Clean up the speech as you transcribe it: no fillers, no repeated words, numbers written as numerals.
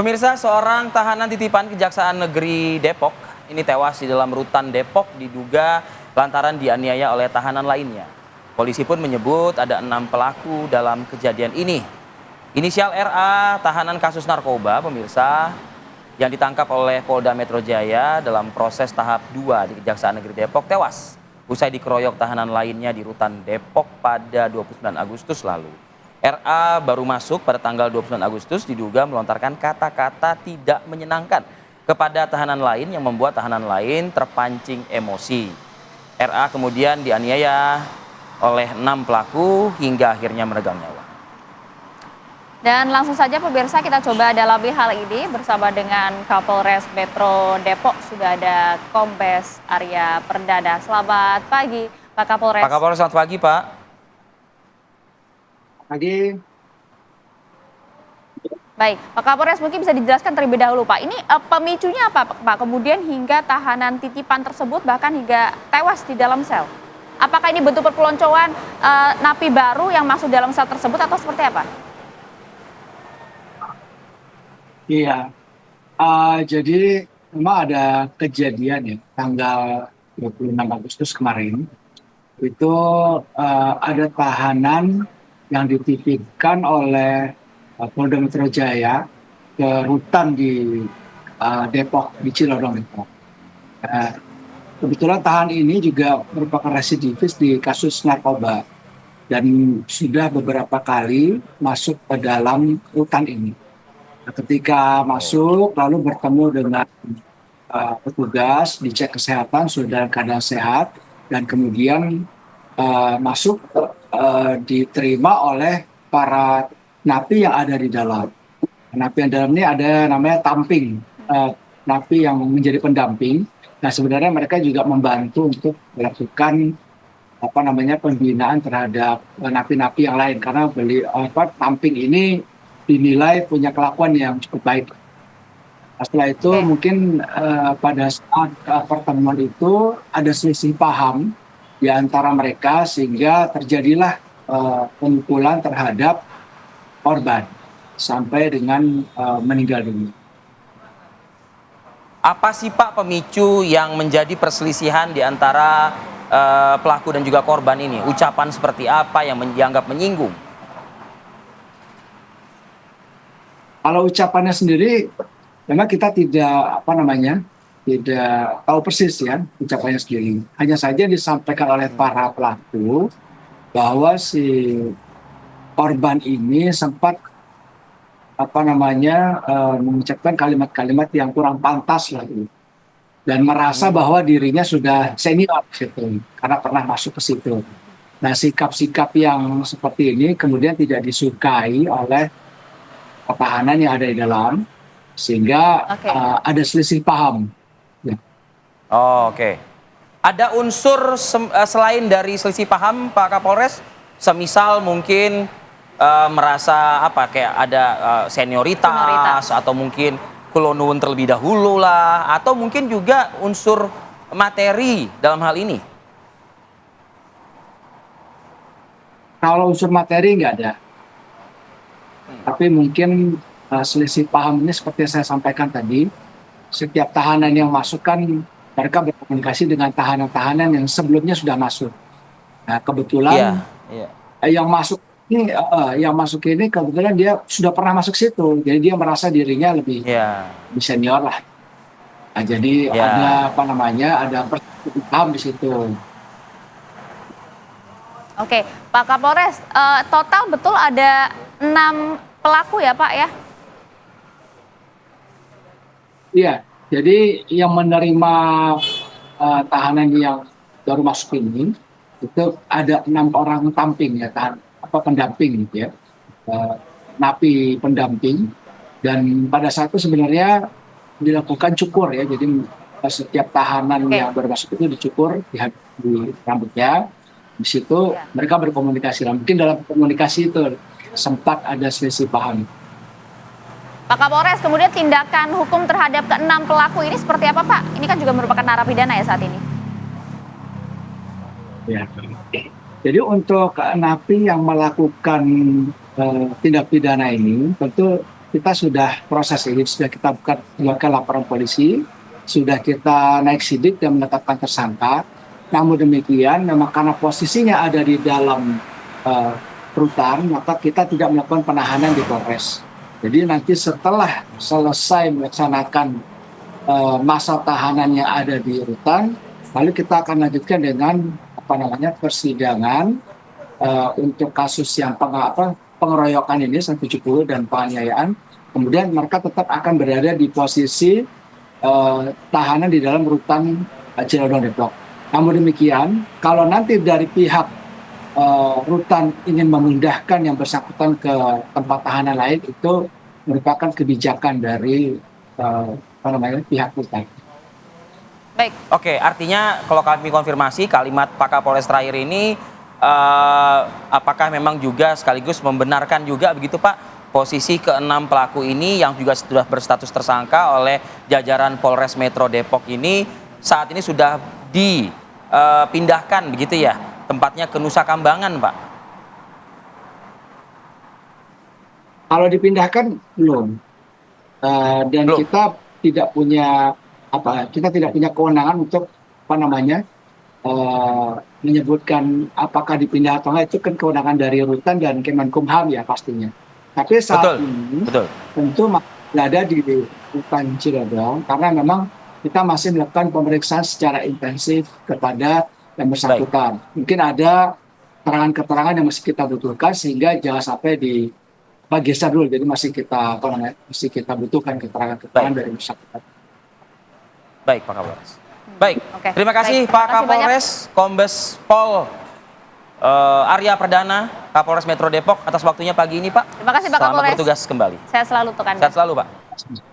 Pemirsa, seorang tahanan titipan Kejaksaan Negeri Depok ini tewas di dalam rutan Depok diduga lantaran dianiaya oleh tahanan lainnya. Polisi pun menyebut ada 6 pelaku dalam kejadian ini. Inisial RA, tahanan kasus narkoba, pemirsa, yang ditangkap oleh Polda Metro Jaya dalam proses tahap 2 di Kejaksaan Negeri Depok tewas usai dikeroyok tahanan lainnya di rutan Depok pada 29 Agustus lalu. RA baru masuk pada tanggal 29 Agustus diduga melontarkan kata-kata tidak menyenangkan kepada tahanan lain yang membuat tahanan lain terpancing emosi. RA kemudian dianiaya oleh 6 pelaku hingga akhirnya meregang nyawa. Dan langsung saja pemirsa kita coba dalami hal ini bersama dengan Kapolres Metro Depok. Sudah ada Kombes Arya Perdana. Selamat pagi Pak Kapolres. Pak Kapolres, selamat pagi Pak. Pagi. Baik, Pak Kapolres mungkin bisa dijelaskan terlebih dahulu Pak. Ini pemicunya apa Pak? Kemudian hingga tahanan titipan tersebut bahkan hingga tewas di dalam sel. Apakah ini bentuk perpeloncoan napi baru yang masuk dalam sel tersebut atau seperti apa? Iya, jadi memang ada kejadian ya tanggal 26 Agustus kemarin itu ada tahanan yang dititipkan oleh Polda Metro Jaya ke rutan di Depok, di Cilodong Depok. Kebetulan tahanan ini juga merupakan residivis di kasus narkoba dan sudah beberapa kali masuk ke dalam rutan ini. Ketika masuk lalu bertemu dengan petugas, dicek kesehatan sudah dalam keadaan sehat dan kemudian masuk diterima oleh para napi yang ada di dalam. Napi yang dalam ini ada namanya tamping, napi yang menjadi pendamping. Nah sebenarnya mereka juga membantu untuk melakukan pembinaan terhadap napi-napi yang lain karena tamping ini dinilai punya kelakuan yang cukup baik. Setelah itu mungkin pada saat pertemuan itu ada selisih paham di antara mereka sehingga terjadilah pemukulan terhadap korban sampai dengan meninggal dunia. Apa sih Pak pemicu yang menjadi perselisihan di antara pelaku dan juga korban ini? Ucapan seperti apa yang dianggap menyinggung? Kalau ucapannya sendiri, memang kita tidak tahu persis ya ucapannya sendiri. Hanya saja disampaikan oleh para pelaku bahwa si korban ini sempat mengucapkan kalimat-kalimat yang kurang pantas lagi dan merasa bahwa dirinya sudah senior gitu karena pernah masuk ke situ. Nah sikap-sikap yang seperti ini kemudian tidak disukai oleh tahanan yang ada di dalam sehingga ada selisih paham. Ya. Oke. Ada unsur selain dari selisih paham Pak Kapolres, semisal mungkin merasa kayak ada senioritas atau mungkin kulonuwun terlebih dahulu lah, atau mungkin juga unsur materi dalam hal ini? Kalau unsur materi nggak ada. Tapi mungkin selisih paham ini seperti yang saya sampaikan tadi, setiap tahanan yang masuk kan mereka berkomunikasi dengan tahanan-tahanan yang sebelumnya sudah masuk. Nah kebetulan yang masuk ini kebetulan dia sudah pernah masuk situ, jadi dia merasa dirinya lebih senior lah. Nah, jadi ada perselisihan paham di situ. Oke, Pak Kapolres, total betul ada 6 pelaku ya Pak ya? Iya, jadi yang menerima tahanan yang baru masuk ini itu ada 6 orang tamping ya, pendamping gitu ya, napi pendamping, dan pada saat itu sebenarnya dilakukan cukur ya, jadi setiap tahanan yang baru masuk itu dicukur di rambutnya. Di situ mereka berkomunikasi. Mungkin dalam komunikasi itu sempat ada selisih paham. Pak Kapolres, kemudian tindakan hukum terhadap ke-6 pelaku ini seperti apa Pak? Ini kan juga merupakan narapidana ya saat ini. Ya. Jadi untuk napi yang melakukan tindak pidana ini tentu kita sudah proses ini, sudah kita buatkan laporan polisi, sudah kita naik sidik dan menetapkan tersangka. Namun demikian, memang karena posisinya ada di dalam rutan, maka kita tidak melakukan penahanan di Polres. Jadi nanti setelah selesai melaksanakan masa tahanan yang ada di rutan, lalu kita akan lanjutkan dengan persidangan untuk kasus yang pengeroyokan ini 170 dan penganiayaan. Kemudian mereka tetap akan berada di posisi tahanan di dalam rutan Cilodong Depok. Namun demikian, kalau nanti dari pihak rutan ingin memindahkan yang bersangkutan ke tempat tahanan lain, itu merupakan kebijakan dari pihak rutan. Baik. Oke, artinya kalau kami konfirmasi kalimat Pak Kapolres terakhir ini, apakah memang juga sekaligus membenarkan juga begitu Pak, posisi ke-6 pelaku ini yang juga sudah berstatus tersangka oleh jajaran Polres Metro Depok ini saat ini sudah dipindahkan begitu ya, tempatnya ke Nusa Kambangan, Pak? Kalau dipindahkan belum, dan Belum. kita tidak punya kewenangan untuk menyebutkan apakah dipindah atau enggak. Itu kan kewenangan dari rutan dan Kemenkumham ya pastinya. Tapi saat ini tentu berada di rutan Cilodong karena memang kita masih melakukan pemeriksaan secara intensif kepada yang bersangkutan. Mungkin ada keterangan-keterangan yang masih kita butuhkan sehingga jangan sampai geser dulu. Jadi masih kita butuhkan keterangan-keterangan dari bersangkutan. Baik, Pak Kapolres. Baik, Oke. terima kasih Baik, Pak terima kasih Kapolres, Kombes Pol Arya Perdana, Kapolres Metro Depok atas waktunya pagi ini, Pak. Terima kasih Pak Selamat Kapolres. bertugas kembali. Sehat selalu untuk Anda. Sehat selalu, Pak.